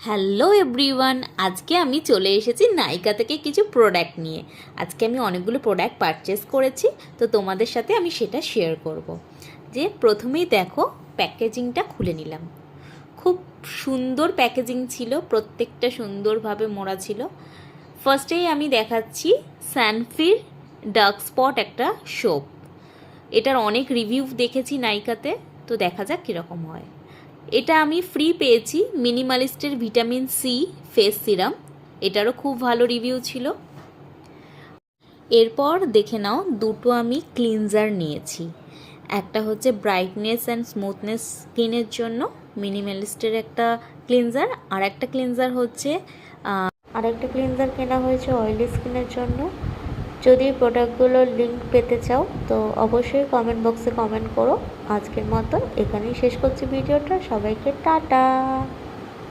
Hello everyone, আজকে আমি চলে এসেছি নাইকা থেকে কিছু প্রোডাক্ট নিয়ে। আজকে আমি অনেকগুলো প্রোডাক্ট পারচেস করেছি, তো তোমাদের সাথে আমি সেটা শেয়ার করব। যে প্রথমেই দেখো, প্যাকেজিংটা খুলে নিলাম। খুব সুন্দর প্যাকেজিং ছিল, প্রত্যেকটা সুন্দরভাবে মোড়া ছিল। ফার্স্টেই আমি দেখাচ্ছি সানফির ডার্ক স্পট একটা সোপ। এটার অনেক রিভিউ দেখেছি নাইকাতে, তো দেখা যাক কীরকম হয়। এটা আমি ফ্রি পেয়েছি মিনিমালিস্টের ভিটামিন সি ফেস সিরাম, এটারও খুব ভালো রিভিউ ছিল। এরপর দেখে নাও, দুটো আমি ক্লিনজার নিয়েছি। একটা হচ্ছে ব্রাইটনেস অ্যান্ড স্মুথনেস স্কিনের জন্য মিনিমালিস্টের একটা ক্লিনজার, আর একটা ক্লিনজার হচ্ছে কেনা হয়েছে অয়েলি স্কিনের জন্য। যদি প্রোডাক্টগুলোর লিঙ্ক পেতে চাও তো অবশ্যই কমেন্ট বক্সে কমেন্ট করো। আজকের মতো এখানেই শেষ করছি ভিডিওটা। সবাইকে টাটা।